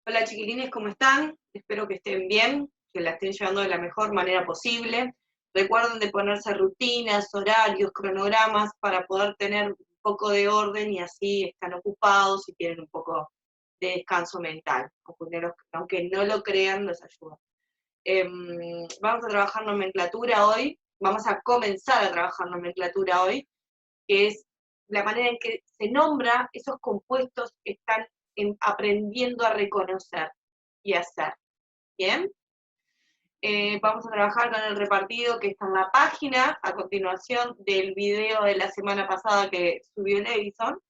Hola chiquilines, ¿cómo están? Espero que estén bien, que la estén llevando de la mejor manera posible. Recuerden de ponerse rutinas, horarios, cronogramas para poder tener un poco de orden y así están ocupados y tienen un poco de descanso mental. Aunque no lo crean, los ayuda. Vamos a trabajar nomenclatura hoy, vamos a comenzar a trabajar nomenclatura hoy, que es la manera en que se nombra esos compuestos que están aprendiendo a reconocer y hacer. ¿Bien? Vamos a trabajar con el repartido que está en la página, a continuación del video de la semana pasada que subió el Edison,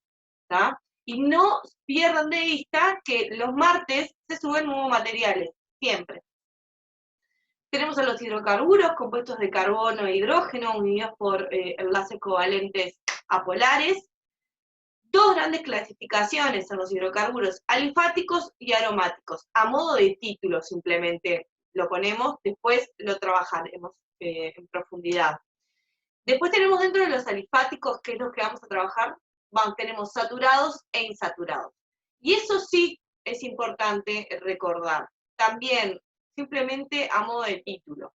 ¿tá? Y no pierdan de vista que los martes se suben nuevos materiales, siempre. Tenemos a los hidrocarburos, compuestos de carbono e hidrógeno, unidos por enlaces covalentes apolares. Dos grandes clasificaciones son los hidrocarburos alifáticos y aromáticos. A modo de título simplemente lo ponemos, después lo trabajaremos en profundidad. Después tenemos dentro de los alifáticos, que es lo que vamos a trabajar, tenemos saturados e insaturados. Y eso sí es importante recordar. También, simplemente a modo de título.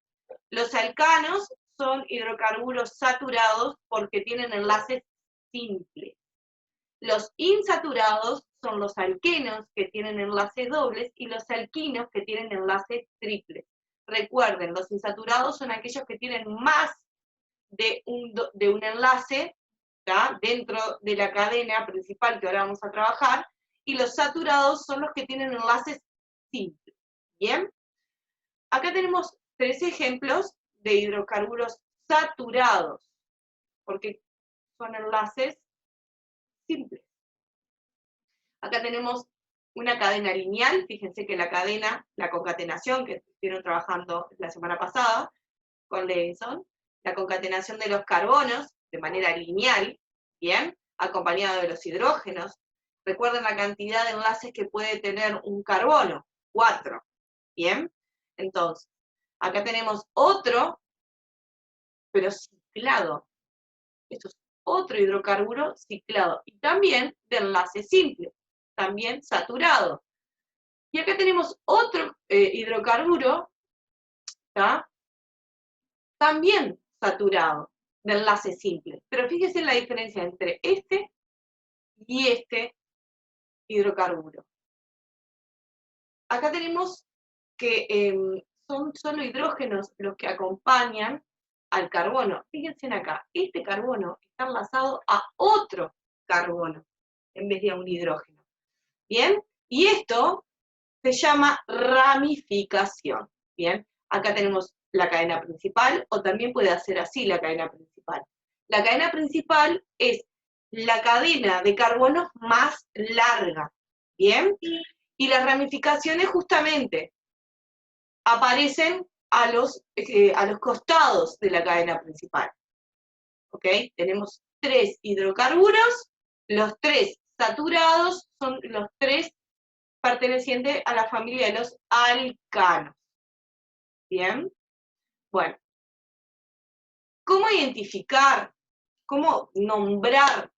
Los alcanos son hidrocarburos saturados porque tienen enlaces simples. Los insaturados son los alquenos que tienen enlaces dobles y los alquinos que tienen enlaces triples. Recuerden, los insaturados son aquellos que tienen más de un enlace, ¿tá?, dentro de la cadena principal que ahora vamos a trabajar, y los saturados son los que tienen enlaces simples. ¿Bien? Acá tenemos 3 ejemplos de hidrocarburos saturados, porque son enlaces simples. Acá tenemos una cadena lineal, fíjense que la cadena, la concatenación que estuvieron trabajando la semana pasada con Levinson, la concatenación de los carbonos de manera lineal, ¿bien? Acompañado de los hidrógenos. Recuerden la cantidad de enlaces que puede tener un carbono, 4, ¿bien? Entonces, acá tenemos otro, pero ciclado. Esto es otro hidrocarburo ciclado, y también de enlace simple, también saturado. Y acá tenemos otro hidrocarburo, ¿tá?, también saturado, de enlace simple. Pero fíjense la diferencia entre este y este hidrocarburo. Acá tenemos que son solo hidrógenos los que acompañan al carbono. Fíjense acá, este carbono está enlazado a otro carbono en vez de a un hidrógeno. ¿Bien? Y esto se llama ramificación. ¿Bien? Acá tenemos la cadena principal, o también puede hacer así la cadena principal. La cadena principal es la cadena de carbonos más larga. ¿Bien? Y las ramificaciones justamente aparecen a los costados de la cadena principal. ¿Ok? Tenemos 3 hidrocarburos, los 3 saturados son los 3 pertenecientes a la familia de los alcanos. ¿Bien? Bueno, ¿cómo identificar, cómo nombrar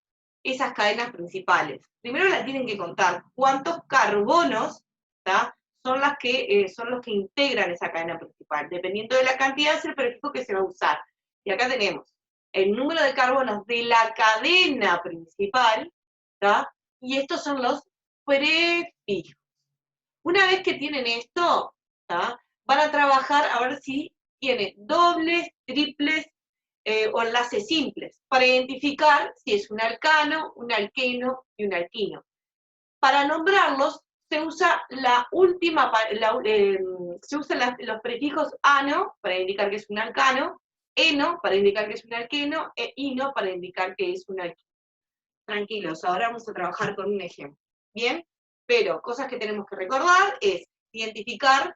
esas cadenas principales? Primero la tienen que contar. ¿Cuántos carbonos, ¿tá?, son los que integran esa cadena principal? Dependiendo de la cantidad es el prefijo que se va a usar. Y acá tenemos el número de carbonos de la cadena principal, ¿tá?, y estos son los prefijos. Una vez que tienen esto, ¿tá?, van a trabajar a ver si tiene dobles, triples o enlaces simples, para identificar si es un alcano, un alqueno y un alquino. Para nombrarlos se usa los prefijos ano para indicar que es un alcano, eno para indicar que es un alqueno, e ino para indicar que es un alquino. Tranquilos, ahora vamos a trabajar con un ejemplo. ¿Bien? Pero cosas que tenemos que recordar es identificar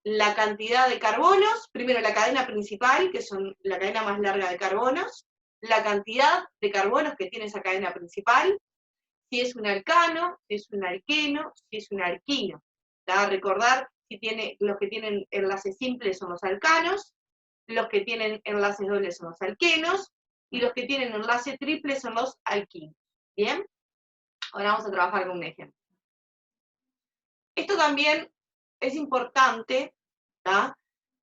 la cantidad de carbonos, primero la cadena principal, que son la cadena más larga de carbonos, la cantidad de carbonos que tiene esa cadena principal, si es un alcano, si es un alqueno, si es un alquino. ¿Tá? Recordar que los que tienen enlaces simples son los alcanos, los que tienen enlaces dobles son los alquenos, y los que tienen enlace triple son los alquinos. ¿Bien? Ahora vamos a trabajar con un ejemplo. Esto también es importante, ¿tá?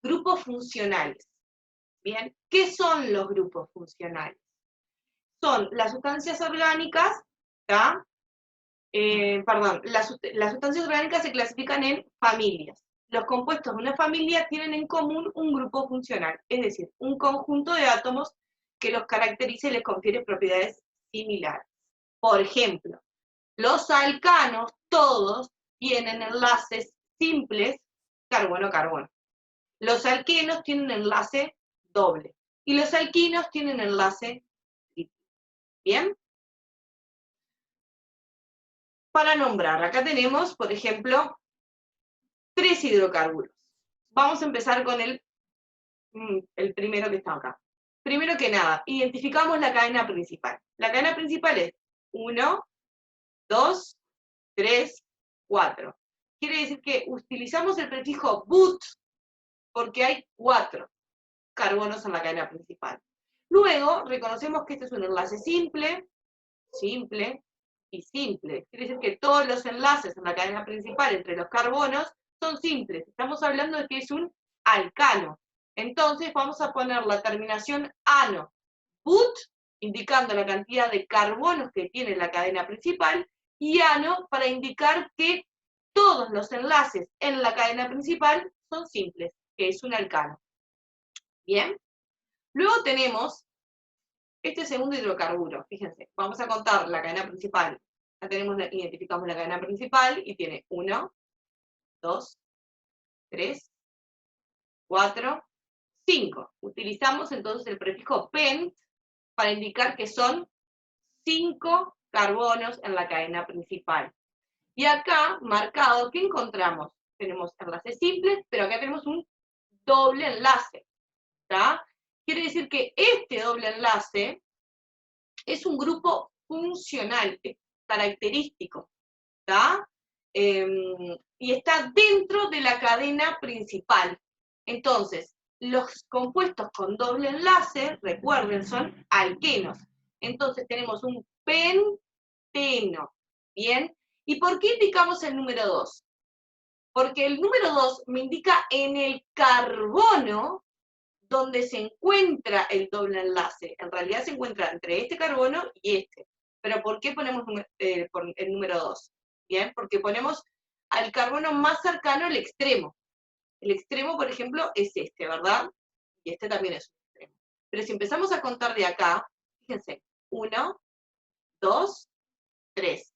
Grupos funcionales. Bien, ¿qué son los grupos funcionales? Son las sustancias orgánicas, ¿tá? Las sustancias orgánicas se clasifican en familias. Los compuestos de una familia tienen en común un grupo funcional, es decir, un conjunto de átomos que los caracteriza y les confiere propiedades similares. Por ejemplo, los alcanos, todos, tienen enlaces simples carbono-carbono. Los alquenos tienen enlace doble. Y los alquinos tienen enlace triple. ¿Bien? Para nombrar, acá tenemos, por ejemplo, 3 hidrocarburos. Vamos a empezar con el primero que está acá. Primero que nada, identificamos la cadena principal. La cadena principal es 1, 2, 3, 4. Quiere decir que utilizamos el prefijo but porque hay 4 carbonos en la cadena principal. Luego, reconocemos que este es un enlace simple, simple y simple. Quiere decir que todos los enlaces en la cadena principal entre los carbonos son simples. Estamos hablando de que es un alcano. Entonces vamos a poner la terminación ano, but, indicando la cantidad de carbonos que tiene la cadena principal, y ano para indicar que todos los enlaces en la cadena principal son simples, que es un alcano. ¿Bien? Luego tenemos este segundo hidrocarburo. Fíjense, vamos a contar la cadena principal. Ya identificamos la cadena principal y tiene 1, 2, 3, 4, 5. Utilizamos entonces el prefijo pent para indicar que son 5 carbonos en la cadena principal. Y acá, marcado, ¿qué encontramos? Tenemos enlaces simples, pero acá tenemos un doble enlace. ¿Tá? Quiere decir que este doble enlace es un grupo funcional, es característico, ¿tá? Y está dentro de la cadena principal. Entonces, los compuestos con doble enlace, recuerden, son alquenos. Entonces tenemos un penteno, ¿bien? ¿Y por qué indicamos el número 2? Porque el número 2 me indica en el carbono donde se encuentra el doble enlace. En realidad se encuentra entre este carbono y este. Pero ¿por qué ponemos el número 2? ¿Bien? Porque ponemos al carbono más cercano al extremo. El extremo, por ejemplo, es este, ¿verdad? Y este también es un extremo. Pero si empezamos a contar de acá, fíjense, 1, 2, 3.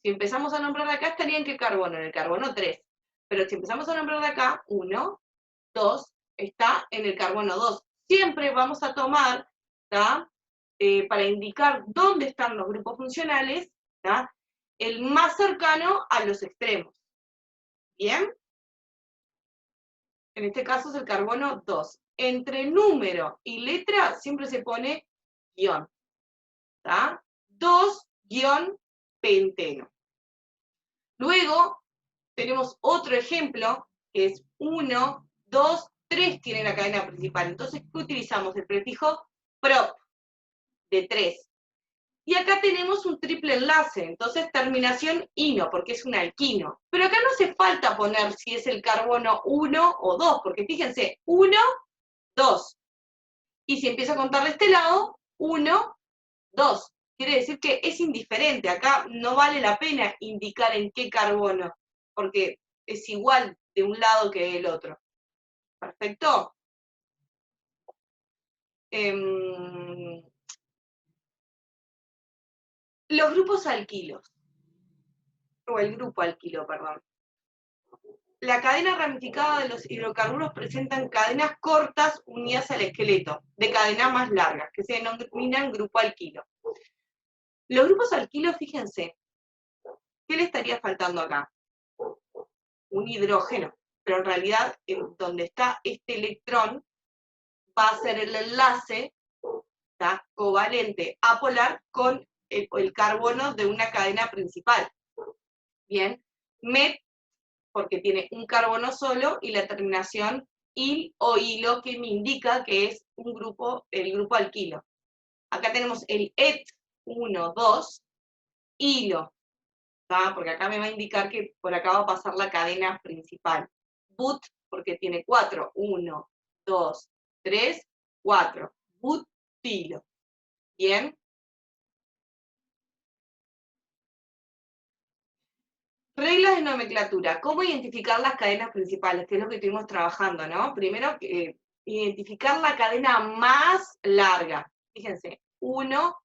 Si empezamos a nombrar de acá, ¿estaría en qué carbono? En el carbono 3. Pero si empezamos a nombrar de acá, 1, 2, está en el carbono 2. Siempre vamos a tomar, para indicar dónde están los grupos funcionales, ¿tá? El más cercano a los extremos. ¿Bien? En este caso es el carbono 2. Entre número y letra siempre se pone guión. 2-penteno. Luego tenemos otro ejemplo, que es 1, 2, 3 tiene la cadena principal. Entonces, ¿qué utilizamos? El prefijo prop, de 3. Y acá tenemos un triple enlace, entonces terminación ino, porque es un alquino. Pero acá no hace falta poner si es el carbono 1 o 2, porque fíjense, 1, 2. Y si empiezo a contar de este lado, 1, 2. Quiere decir que es indiferente, acá no vale la pena indicar en qué carbono, porque es igual de un lado que del otro. ¿Perfecto? Los grupos alquilos, o el grupo alquilo, perdón. La cadena ramificada de los hidrocarburos presentan cadenas cortas unidas al esqueleto, de cadenas más largas, que se denominan grupo alquilo. Los grupos alquilos, fíjense, ¿qué le estaría faltando acá? Un hidrógeno, pero en realidad donde está este electrón va a ser el enlace, ¿tá? Covalente apolar con el carbono de una cadena principal. Bien, met, porque tiene un carbono solo, y la terminación il o hilo, que me indica que es un grupo, el grupo alquilo. Acá tenemos el et 1, 2, hilo, ¿tá? Porque acá me va a indicar que por acá va a pasar la cadena principal. But, porque tiene 4. 1, 2, 3, 4. Butilo. ¿Bien? Reglas de nomenclatura. ¿Cómo identificar las cadenas principales? Que es lo que estuvimos trabajando, ¿no? Primero, identificar la cadena más larga. Fíjense, 1,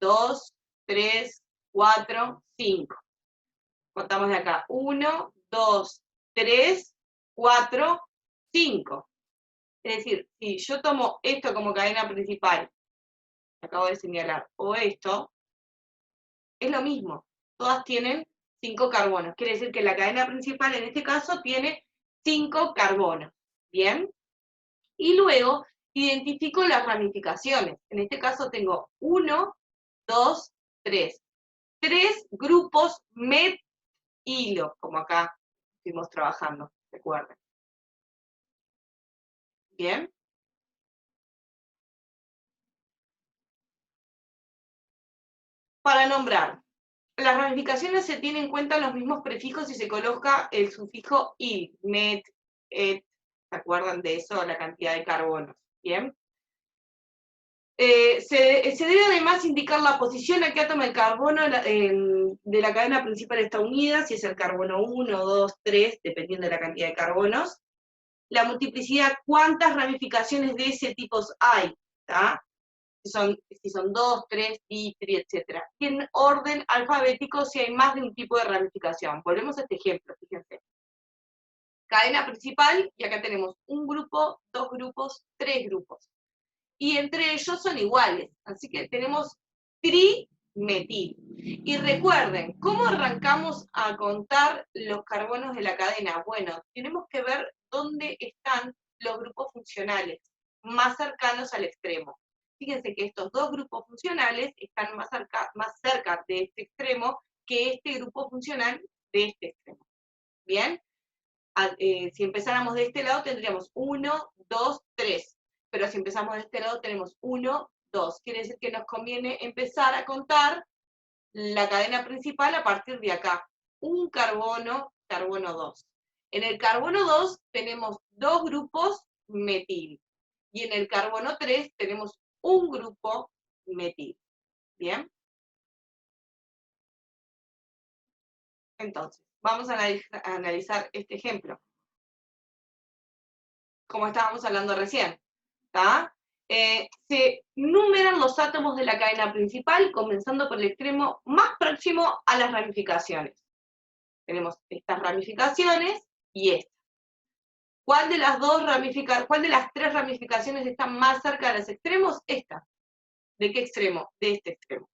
2, 3, 4, 5. Contamos de acá. 1, 2, 3, 4, 5. Es decir, si yo tomo esto como cadena principal, acabo de señalar, o esto, es lo mismo. Todas tienen 5 carbonos. Quiere decir que la cadena principal en este caso tiene 5 carbonos. ¿Bien? Y luego identifico las ramificaciones. En este caso tengo 1, 2, 3. 3 grupos metilo, como acá estuvimos trabajando, recuerden. ¿Bien? Para nombrar. Las ramificaciones se tienen en cuenta los mismos prefijos si se coloca el sufijo il, met, et. ¿Se acuerdan de eso? La cantidad de carbonos. ¿Bien? Se debe además indicar la posición a que átomo el carbono de la cadena principal está unida, si es el carbono 1, 2, 3, dependiendo de la cantidad de carbonos. La multiplicidad, cuántas ramificaciones de ese tipo hay, ¿tá? Si son 2, 3, di, tri, etc. Y en orden alfabético si hay más de un tipo de ramificación. Volvemos a este ejemplo, fíjense. Cadena principal, y acá tenemos un grupo, 2 grupos, 3 grupos. Y entre ellos son iguales, así que tenemos trimetil. Y recuerden, ¿cómo arrancamos a contar los carbonos de la cadena? Bueno, tenemos que ver dónde están los grupos funcionales, más cercanos al extremo. Fíjense que estos dos grupos funcionales están más cerca de este extremo que este grupo funcional de este extremo. ¿Bien? Si empezáramos de este lado tendríamos 1, 2, 3. Pero si empezamos de este lado tenemos 1, 2. Quiere decir que nos conviene empezar a contar la cadena principal a partir de acá. Un carbono, carbono 2. En el carbono 2 tenemos 2 grupos metil. Y en el carbono 3 tenemos un grupo metil. ¿Bien? Entonces, vamos a analizar este ejemplo, como estábamos hablando recién. Se numeran los átomos de la cadena principal, comenzando por el extremo más próximo a las ramificaciones. Tenemos estas ramificaciones y esta. ¿Cuál de las tres ramificaciones está más cerca de los extremos? Esta. ¿De qué extremo? De este extremo.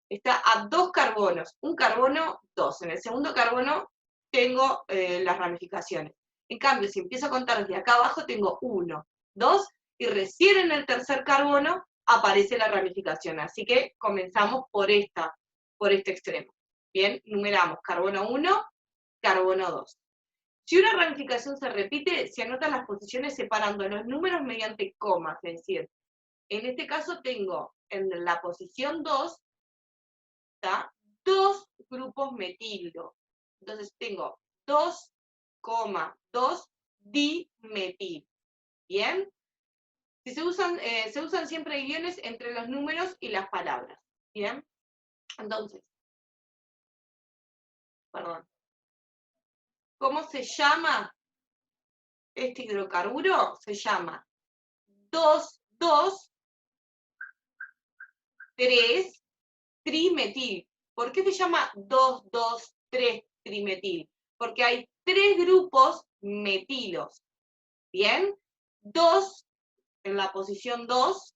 Está a 2 carbonos, un carbono, 2. En el segundo carbono tengo las ramificaciones. En cambio, si empiezo a contar desde acá abajo, tengo 1, 2, y recién en el tercer carbono aparece la ramificación. Así que comenzamos por este extremo. Bien, numeramos carbono 1, carbono 2. Si una ramificación se repite, se anotan las posiciones separando los números mediante comas, es decir, en este caso tengo en la posición 2, ¿tá? 2 grupos metilo. Entonces tengo 2,2 dimetil. ¿Bien? Si se usan siempre guiones entre los números y las palabras. ¿Bien? Entonces, perdón. ¿Cómo se llama este hidrocarburo? Se llama 2,2,3 trimetil. ¿Por qué se llama 2,2,3 trimetil? Porque hay 3 grupos metilos. ¿Bien? 2 en la posición 2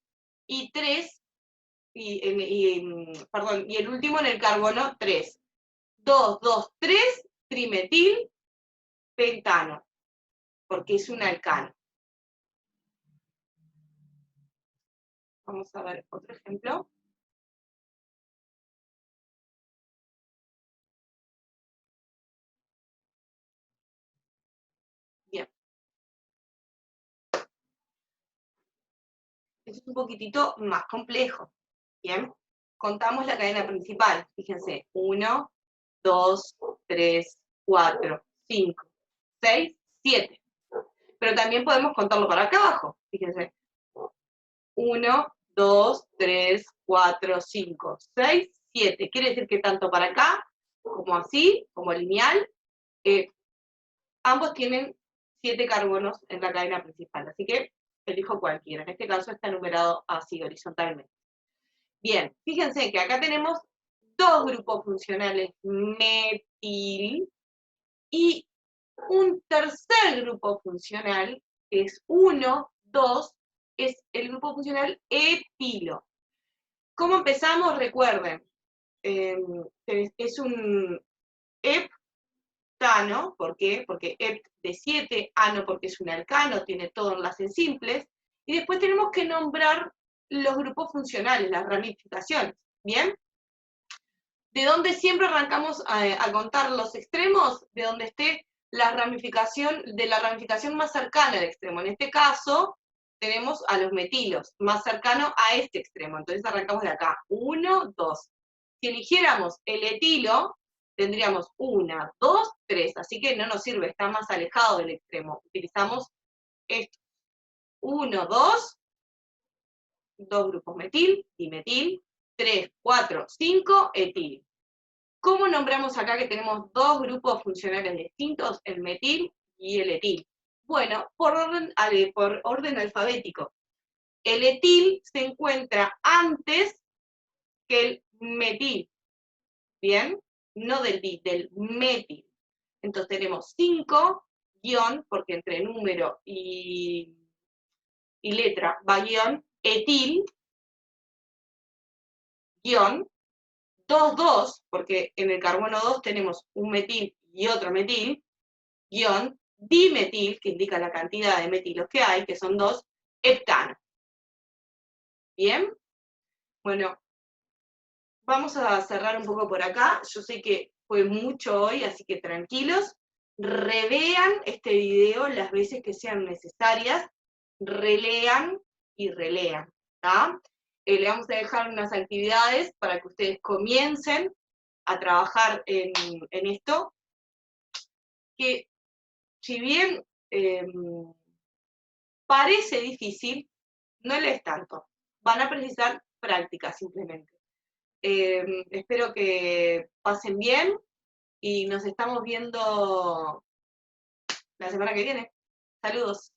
y 3, perdón, y el último en el carbono 3. 2, 2, 3, trimetil pentano, porque es un alcano. Vamos a ver otro ejemplo. Bien. Esto es un poquitito más complejo. Bien. Contamos la cadena principal. Fíjense, 1, 2, 3, 4, 5, 6, 7. Pero también podemos contarlo para acá abajo. Fíjense. 1, 2, 3, 4, 5, 6, 7. Quiere decir que tanto para acá, como así, como lineal, ambos tienen 7 carbonos en la cadena principal. Así que elijo cualquiera. En este caso está numerado así, horizontalmente. Bien, fíjense que acá tenemos dos grupos funcionales metil y un tercer grupo funcional, que es 1, 2, es el grupo funcional etilo. ¿Cómo empezamos? Recuerden, es un heptano, ¿por qué? Porque hept de 7, ano porque es un alcano, tiene todo enlaces simples, y después tenemos que nombrar los grupos funcionales, las ramificaciones, ¿bien? ¿De dónde siempre arrancamos a contar los extremos? De donde esté la ramificación más cercana al extremo. En este caso, tenemos a los metilos, más cercano a este extremo. Entonces arrancamos de acá. 1, 2. Si eligiéramos el etilo, tendríamos 1, 2, 3. Así que no nos sirve, está más alejado del extremo. Utilizamos esto. 1, 2, dos grupos metil, dimetil, 3, 4, 5, etil. ¿Cómo nombramos acá que tenemos dos grupos funcionales distintos, el metil y el etil? Bueno, por orden alfabético. El etil se encuentra antes que el metil, ¿bien? No del del metil. Entonces tenemos 5, guión, porque entre número y letra va guión, etil, guión, 2, 2, porque en el carbono 2 tenemos un metil y otro metil, guión, dimetil, que indica la cantidad de metilos que hay, que son 2, heptano. ¿Bien? Bueno, vamos a cerrar un poco por acá. Yo sé que fue mucho hoy, así que tranquilos. Revean este video las veces que sean necesarias, relean y relean, ¿tá? Le vamos a dejar unas actividades para que ustedes comiencen a trabajar en esto, que si bien parece difícil, no lo es tanto. Van a precisar práctica simplemente. Espero que pasen bien y nos estamos viendo la semana que viene. Saludos.